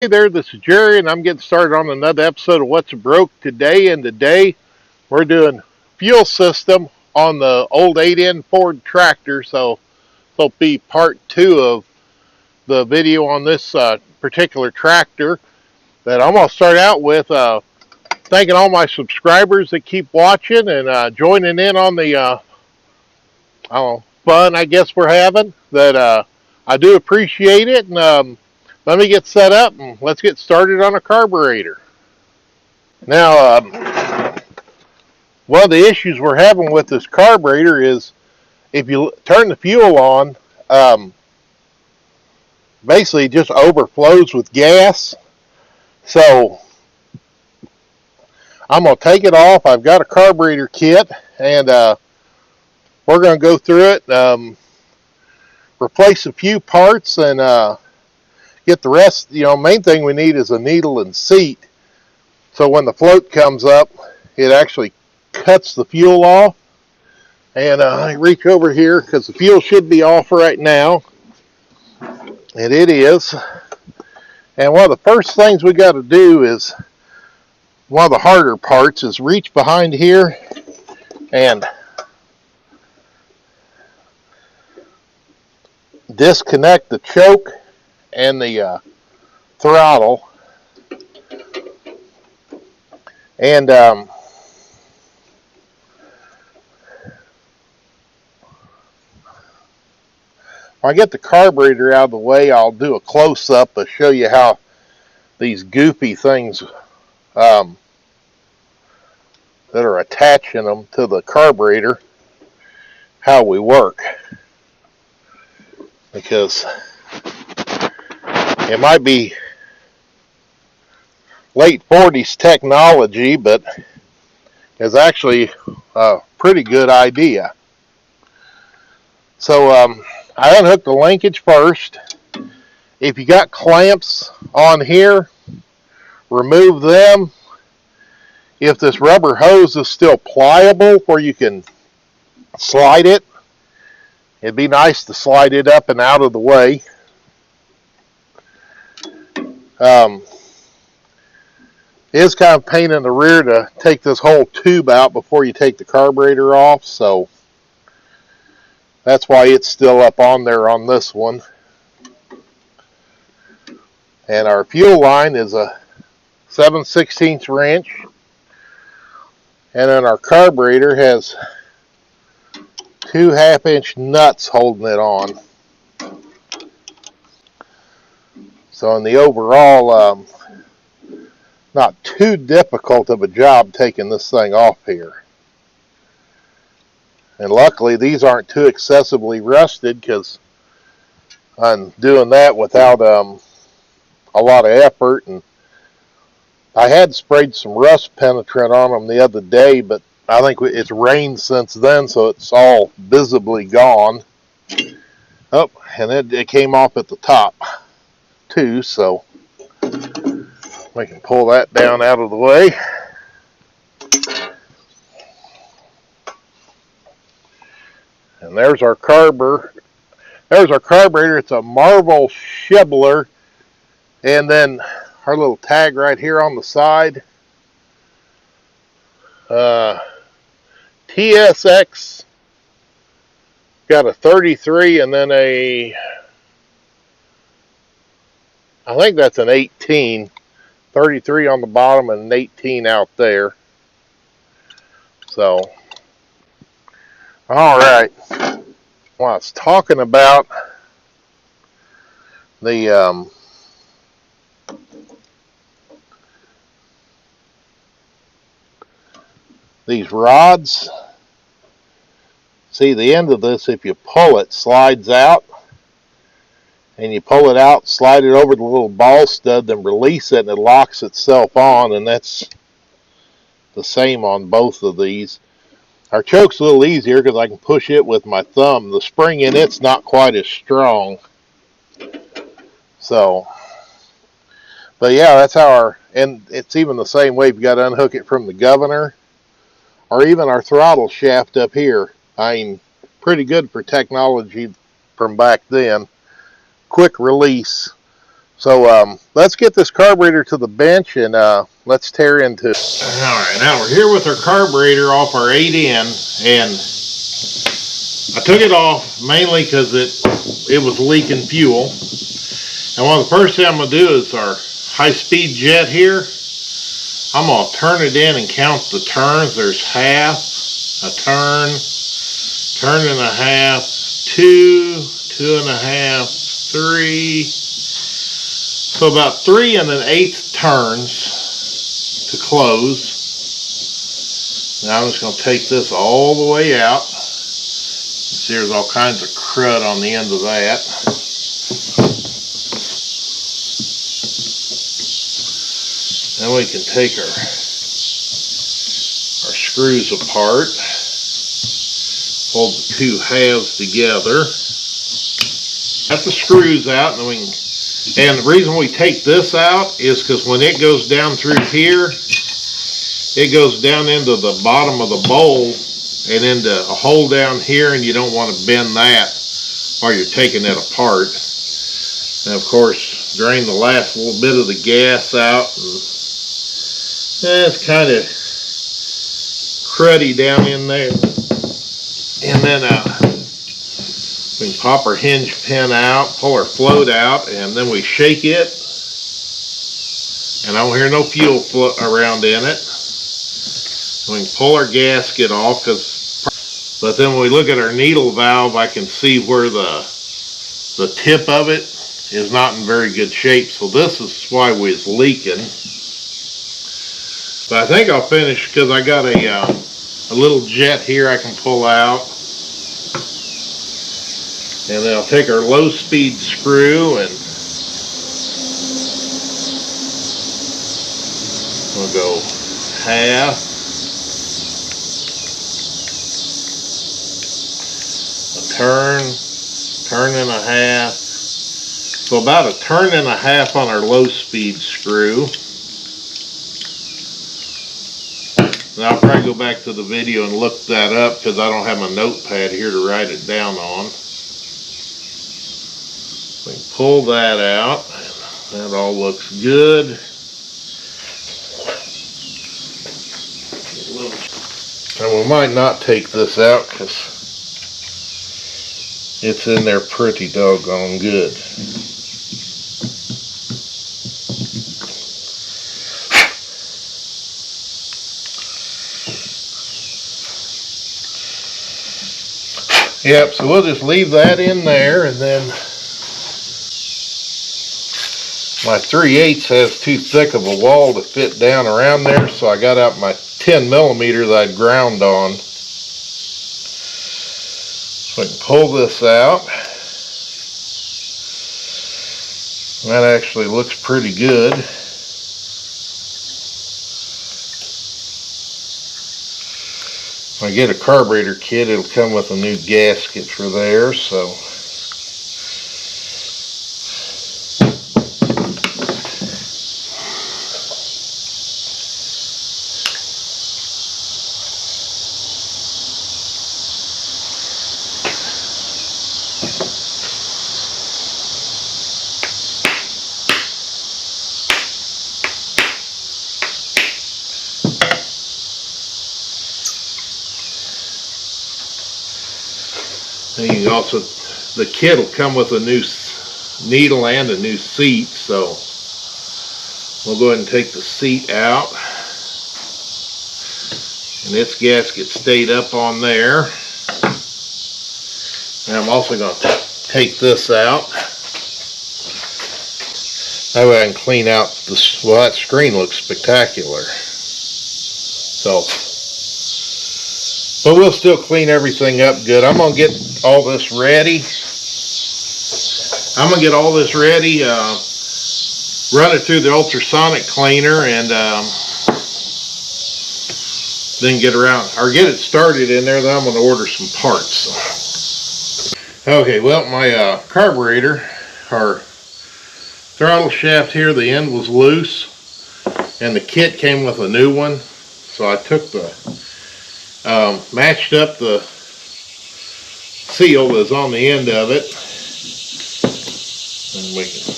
Hey there, this is Jerry, and I'm getting started on another episode of What's Broke today. And today we're doing fuel system on the old 8N Ford tractor. So it'll be part two of the video on this particular tractor. That I'm going to start out with thanking all my subscribers that keep watching and joining in on the fun I guess we're having. I do appreciate it. And let me get set up and let's get started on a carburetor. Now, one of the issues we're having with this carburetor is if you turn the fuel on, basically it just overflows with gas. So I'm going to take it off. I've got a carburetor kit, and we're going to go through it, replace a few parts, and get the rest. Main thing we need is a needle and seat. So when the float comes up, it actually cuts the fuel off. And I reach over here because the fuel should be off right now. And it is. And one of the first things we got to do is, one of the harder parts is reach behind here and disconnect the choke and the throttle. And when I get the carburetor out of the way, I'll do a close-up to show you how these goofy things that are attaching them to the carburetor, how we work. Because it might be late 40s technology, but it's actually a pretty good idea. So I unhooked the linkage first. If you got clamps on here, remove them. If this rubber hose is still pliable where you can slide it, it'd be nice to slide it up and out of the way. It is kind of a pain in the rear to take this whole tube out before you take the carburetor off, so that's why it's still up on there on this one. And our fuel line is a 7/16 inch. And then our carburetor has 2 1/2-inch nuts holding it on. So in the overall, not too difficult of a job taking this thing off here. And luckily these aren't too excessively rusted, because I'm doing that without a lot of effort. And I had sprayed some rust penetrant on them the other day, but I think it's rained since then, so it's all visibly gone. Oh, and it came off at the top too, so we can pull that down out of the way. And there's our carburetor. There's our carburetor. It's a Marvel Shibbler. And then our little tag right here on the side. TSX. Got a 33 and then I think that's an 18. 33 on the bottom and an 18 out there. So, all right. Well, I was talking about the these rods. See, the end of this, if you pull it, slides out. And you pull it out, slide it over the little ball stud, then release it, and it locks itself on. And that's the same on both of these. Our choke's a little easier because I can push it with my thumb. The spring in it's not quite as strong. So, but yeah, that's how and it's even the same way if you got to unhook it from the governor, or even our throttle shaft up here. I mean, pretty good for technology from back then. Quick release. So let's get this carburetor to the bench and let's tear into it. Alright, now we're here with our carburetor off our 8N, and I took it off mainly because it was leaking fuel. And one of the first things I'm going to do is our high-speed jet here. I'm going to turn it in and count the turns. There's half, a turn, turn and a half, 2, 2.5, 3. So about 3 1/8 turns to close. Now I'm just going to take this all the way out. See, there's all kinds of crud on the end of that. Then we can take our screws apart, pull the two halves together. Got the screws out, and and the reason we take this out is because when it goes down through here, it goes down into the bottom of the bowl and into a hole down here, and you don't want to bend that while you're taking it apart. And of course, drain the last little bit of the gas out. It's kind of cruddy down in there. And then we can pop our hinge pin out, pull our float out, and then we shake it. And I don't hear no fuel around in it. We can pull our gasket off, but then when we look at our needle valve, I can see where the tip of it is not in very good shape. So this is why we was leaking. But I think I'll finish because I got a little jet here I can pull out. And then I'll take our low speed screw and we'll go half, a turn, turn and a half. So about a turn and a half on our low speed screw. And I'll probably go back to the video and look that up because I don't have my notepad here to write it down on. We can pull that out. That all looks good. And we might not take this out because it's in there pretty doggone good. Yep, so we'll just leave that in there, and then my 3/8 has too thick of a wall to fit down around there, so I got out my 10mm that I'd ground on. So I can pull this out. That actually looks pretty good. When I get a carburetor kit, it'll come with a new gasket for there, so. And you can also, the kit will come with a new needle and a new seat, so we'll go ahead and take the seat out. And this gasket stayed up on there. And I'm also going to take this out. That way I can clean out this. Well, that screen looks spectacular. So, but we'll still clean everything up good. I'm going to get all this ready. I'm going to get all this ready, run it through the ultrasonic cleaner, and then get it started in there. Then I'm going to order some parts. Okay, well, my carburetor, our throttle shaft here, the end was loose, and the kit came with a new one. So I took the matched up the seal that's on the end of it, and we can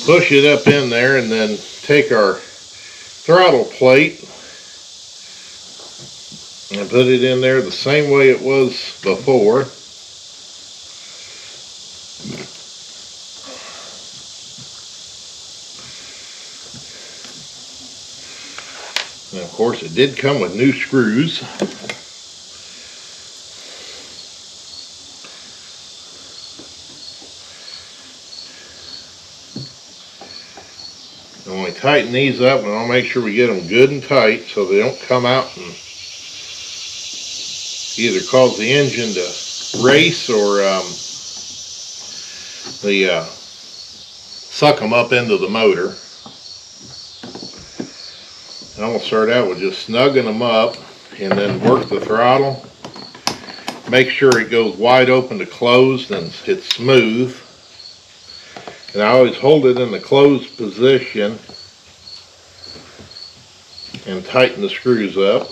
push it up in there, and then take our throttle plate and put it in there the same way it was before. And of course it did come with new screws. And when we tighten these up, and I'll make sure we get them good and tight so they don't come out and either cause the engine to race or suck them up into the motor. And I'm going to start out with just snugging them up and then work the throttle. Make sure it goes wide open to closed and it's smooth. And I always hold it in the closed position and tighten the screws up.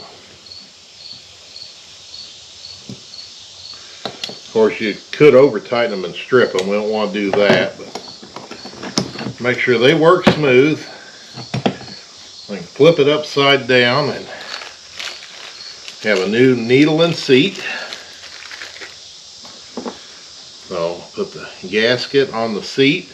Of course, you could over tighten them and strip them. We don't want to do that, but make sure they work smooth. I can flip it upside down and have a new needle and seat. So put the gasket on the seat.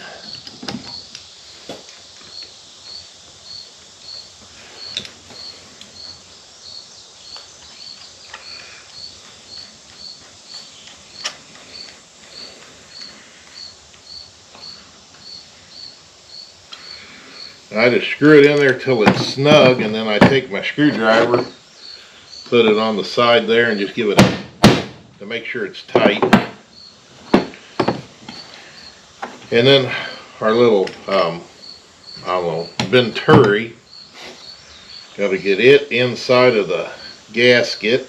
I just screw it in there till it's snug, and then I take my screwdriver, put it on the side there, and just give it to make sure it's tight. And then our little, I don't know, venturi, got to get it inside of the gasket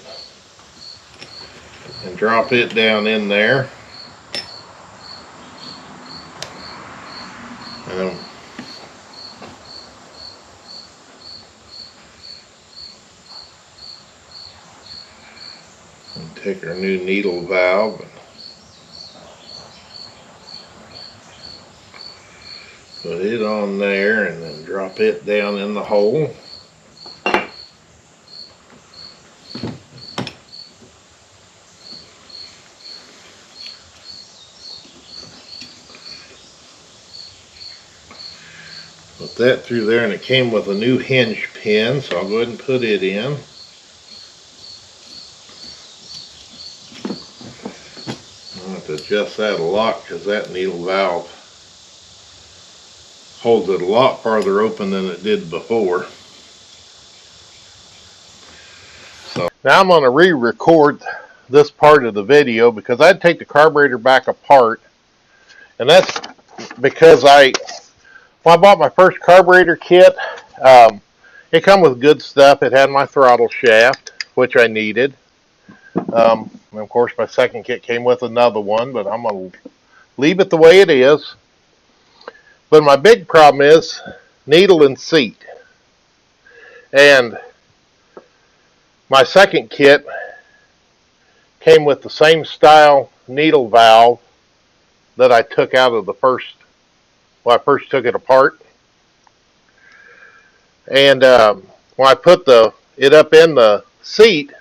and drop it down in there. And then take our new needle valve and put it on there, and then drop it down in the hole. Put that through there, and it came with a new hinge pin, so I'll go ahead and put it in. I'll have to adjust that a lot because that needle valve holds it a lot farther open than it did before. So now I'm going to re-record this part of the video because I'd take the carburetor back apart, and that's because when I bought my first carburetor kit, it come with good stuff. It had my throttle shaft, which I needed. And of course, my second kit came with another one, but I'm going to leave it the way it is. But my big problem is needle and seat. And my second kit came with the same style needle valve that I took out of the first, when I first took it apart. And when I put it up in the seat,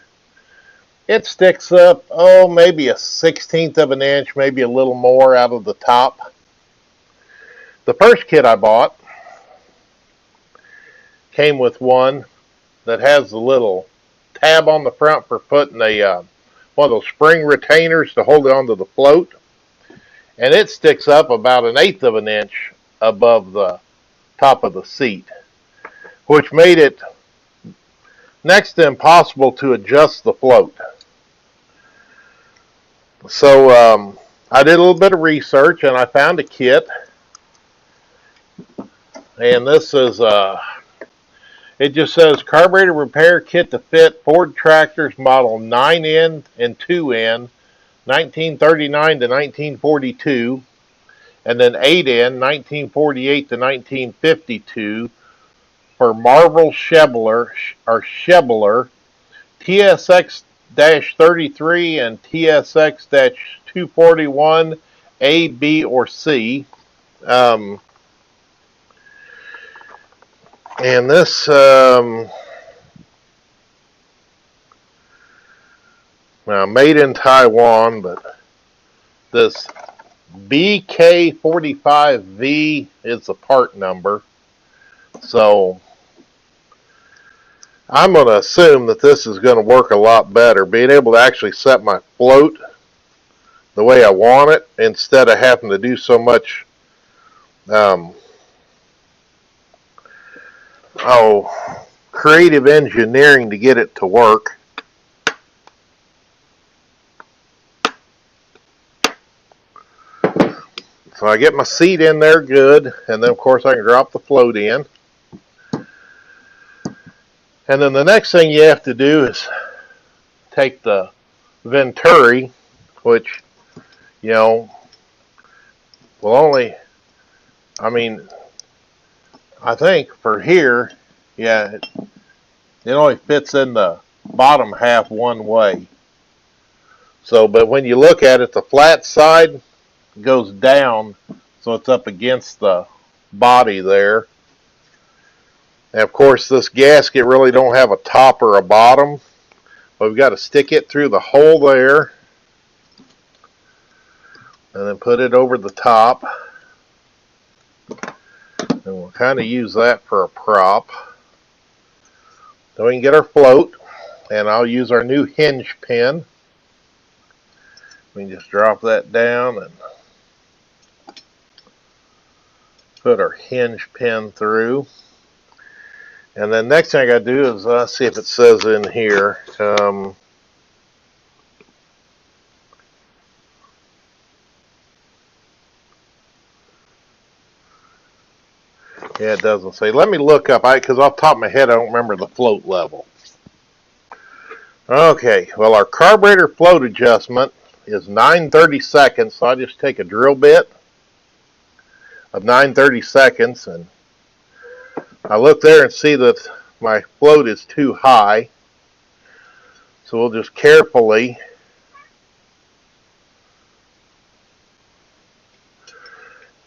it sticks up, maybe a 1/16 of an inch, maybe a little more out of the top. The first kit I bought came with one that has the little tab on the front for putting one of those spring retainers to hold it onto the float. And it sticks up about 1/8 of an inch above the top of the seat, which made it next to impossible to adjust the float. So I did a little bit of research, and I found a kit, and this is it just says carburetor repair kit to fit Ford tractors model 9N and 2N 1939 to 1942, and then 8N 1948 to 1952 for Marvel Schebbler TSX-33 and TSX-241 A, B, or C. And this, now made in Taiwan, but this BK45V is the part number. So I'm going to assume that this is going to work a lot better, being able to actually set my float the way I want it instead of having to do so much creative engineering to get it to work. So I get my seat in there good, and then of course I can drop the float in. And then the next thing you have to do is take the venturi, which, you know, will only, I mean, I think for here, yeah, it only fits in the bottom half one way. So, but when you look at it, the flat side goes down, so it's up against the body there. And of course, this gasket really don't have a top or a bottom, but we've got to stick it through the hole there, and then put it over the top. And we'll kind of use that for a prop. Then we can get our float, and I'll use our new hinge pin. We can just drop that down and put our hinge pin through. And then next thing I got to do is see if it says in here. Yeah, it doesn't say. Let me look up, because off the top of my head I don't remember the float level. Okay, well our carburetor float adjustment is 9/32, so I just take a drill bit of 9/32, and I look there and see that my float is too high. So we'll just carefully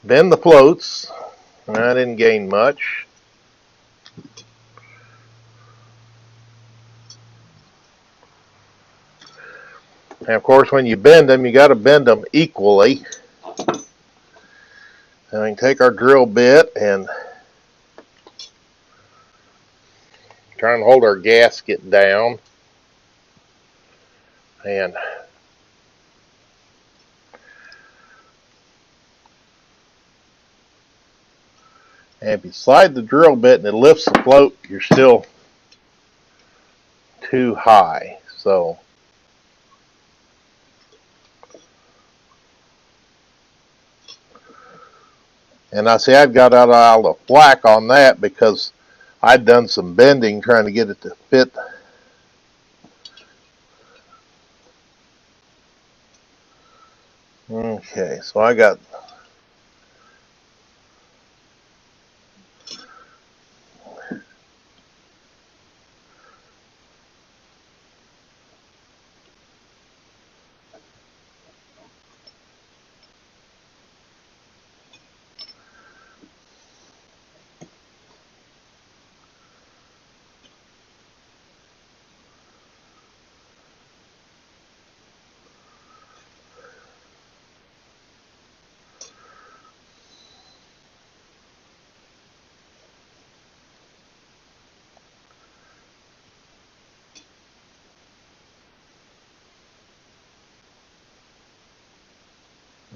bend the floats. I didn't gain much. And of course, when you bend them, you got to bend them equally. And we can take our drill bit and try and hold our gasket down. And if you slide the drill bit and it lifts the float, you're still too high. So and I see I've got out all the flack on that because I'd done some bending trying to get it to fit. Okay, so I got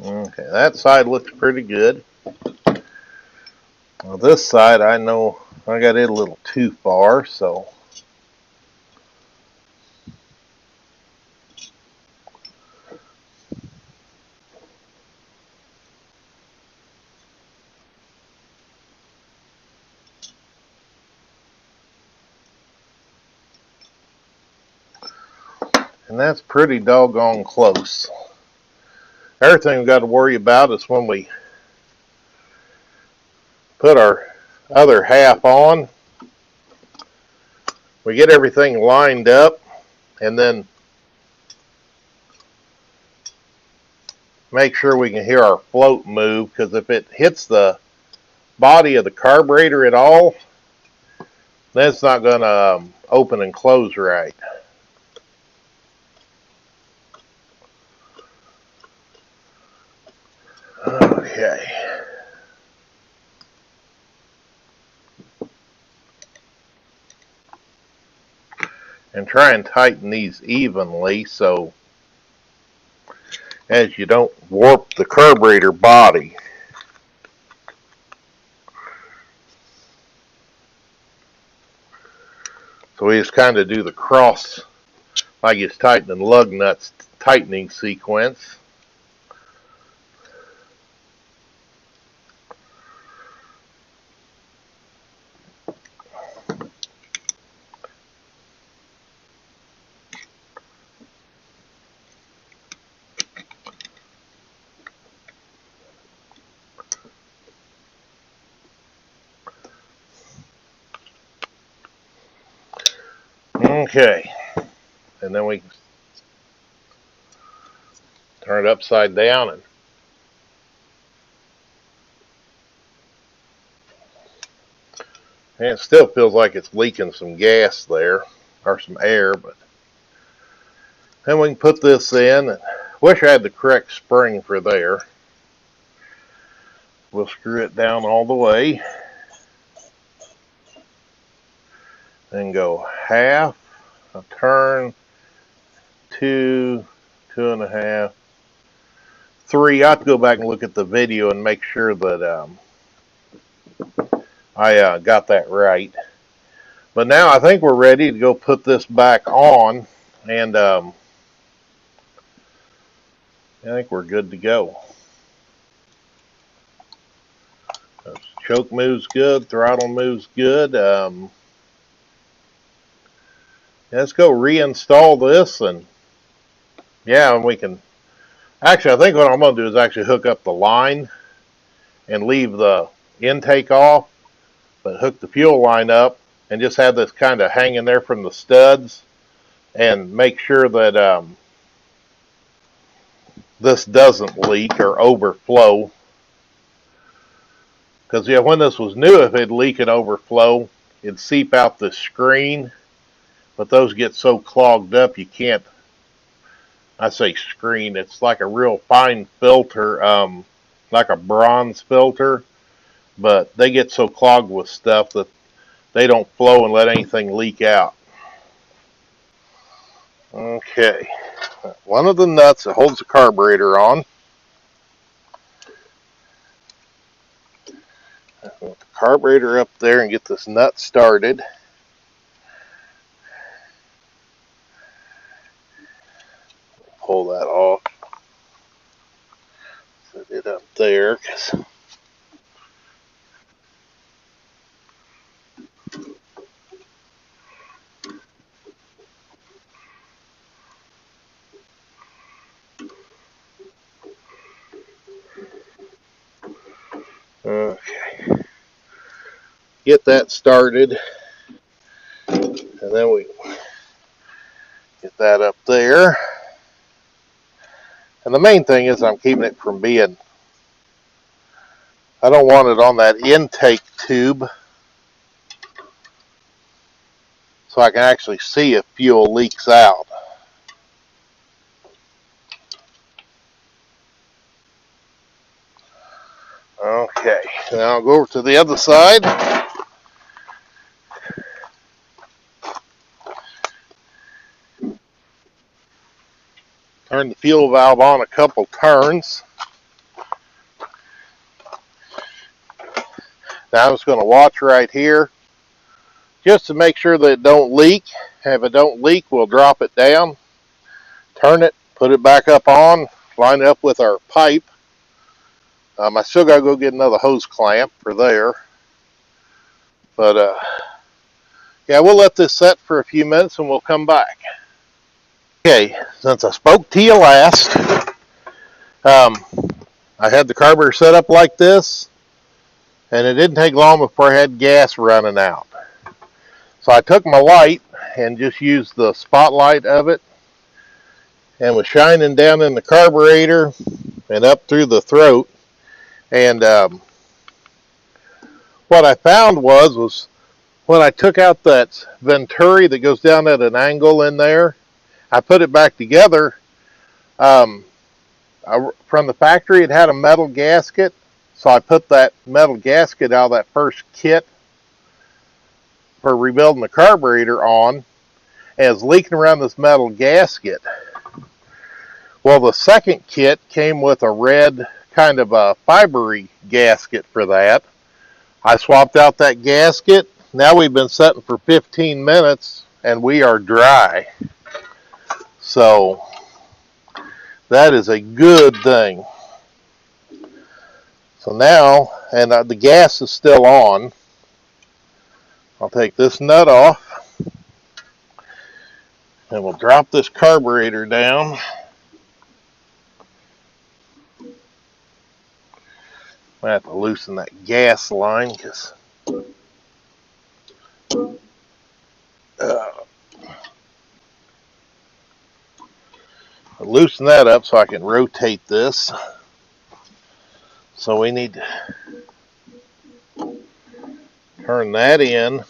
okay, that side looks pretty good. Well, this side, I know I got it a little too far, so and that's pretty doggone close. Everything we've got to worry about is when we put our other half on, we get everything lined up, and then make sure we can hear our float move, because if it hits the body of the carburetor at all, then it's not going to open and close right. Okay. And try and tighten these evenly so as you don't warp the carburetor body. So we just kind of do the cross, like it's tightening lug nuts tightening sequence. Okay, and then we turn it upside down, and it still feels like it's leaking some gas there, or some air, but then we can put this in. And wish I had the correct spring for there. We'll screw it down all the way. Then go half, a turn, 2, 2.5, 3. I have to go back and look at the video and make sure that I got that right. But now I think we're ready to go put this back on, and I think we're good to go. Choke moves good, throttle moves good. Let's go reinstall this, and yeah, and we can actually, I think what I'm going to do is actually hook up the line and leave the intake off, but hook the fuel line up and just have this kind of hanging there from the studs, and make sure that this doesn't leak or overflow. Because yeah, when this was new, if it'd leak and overflow, it'd seep out the screen, but those get so clogged up you can't, I say screen, it's like a real fine filter, like a bronze filter, but they get so clogged with stuff that they don't flow and let anything leak out. Okay, one of the nuts that holds the carburetor on. Put the carburetor up there and get this nut started. Pull that off. Set it up there. Okay. Get that started, and then we get that up there. And the main thing is I'm keeping it from being, I don't want it on that intake tube, so I can actually see if fuel leaks out. Okay, now I'll go over to the other side. Turn the fuel valve on a couple turns. Now I'm just going to watch right here just to make sure that it don't leak. If it don't leak, we'll drop it down, turn it, put it back up on, line it up with our pipe. I still got to go get another hose clamp for there. But yeah, we'll let this set for a few minutes and we'll come back. Okay, since I spoke to you last, I had the carburetor set up like this, and it didn't take long before I had gas running out. So I took my light and just used the spotlight of it and was shining down in the carburetor and up through the throat. And what I found was when I took out that venturi that goes down at an angle in there, I put it back together. From the factory, it had a metal gasket, so I put that metal gasket out of that first kit for rebuilding the carburetor on, and it's leaking around this metal gasket. Well, the second kit came with a red kind of a fibery gasket for that. I swapped out that gasket. Now we've been setting for 15 minutes and we are dry. So that is a good thing. So now, and the gas is still on. I'll take this nut off and we'll drop this carburetor down. I have to loosen that gas line because loosen that up so I can rotate this. So we need to turn that in,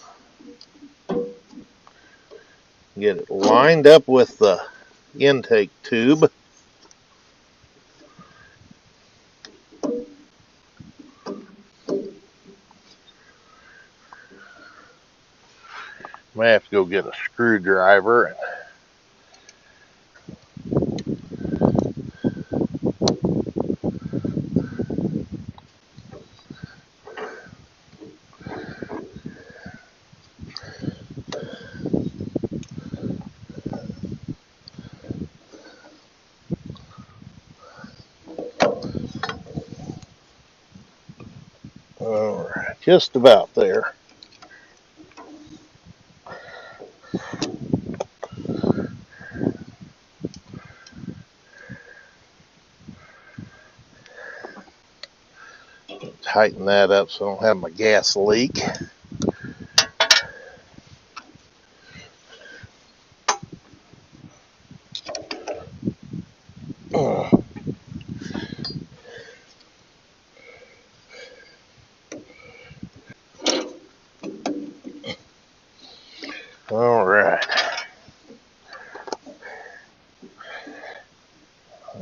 get it lined up with the intake tube. May have to go get a screwdriver. All right, just about there. Tighten that up so I don't have my gas leak. All right.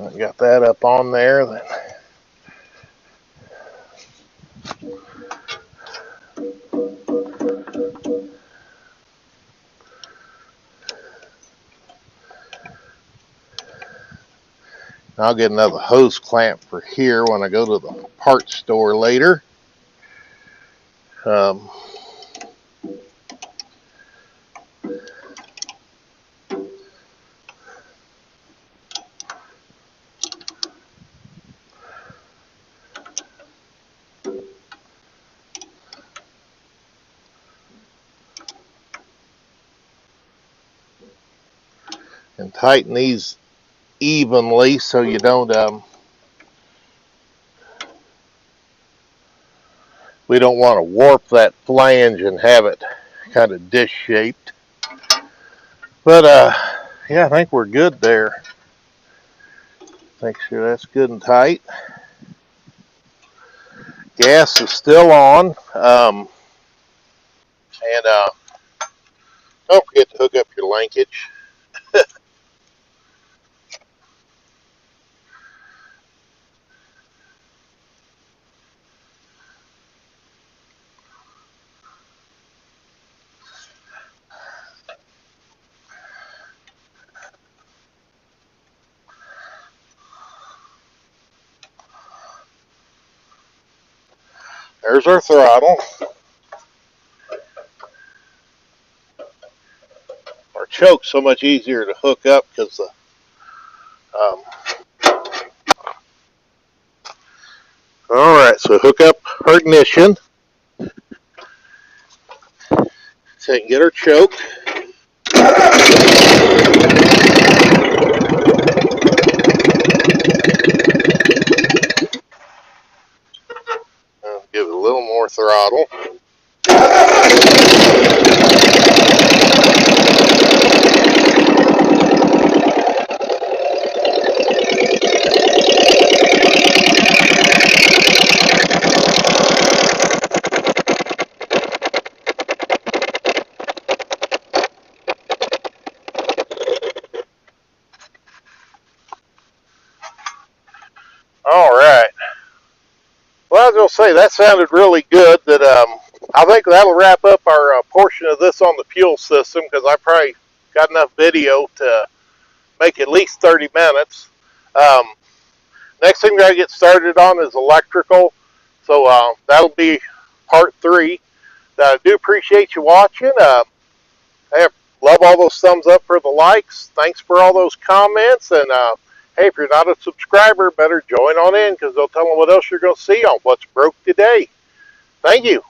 I got that up on there then. I'll get another hose clamp for here when I go to the parts store later. And tighten these evenly so you don't we don't want to warp that flange and have it kind of dish shaped. But yeah, I think we're good there. Make sure that's good and tight. Gas is still on. And don't forget to hook up your linkage. There's our throttle. Our choke's so much easier to hook up because the all right, so hook up our ignition so you can get our choke. Give it a little more throttle. Well, I was going to say, that sounded really good. That I think that'll wrap up our portion of this on the fuel system, because I probably got enough video to make at least 30 minutes. Next thing we got to get started on is electrical. So that'll be part 3. I do appreciate you watching. Hey, love all those thumbs up for the likes. Thanks for all those comments. And hey, if you're not a subscriber, better join on in, because they'll tell them what else you're going to see on What's Broke Today. Thank you.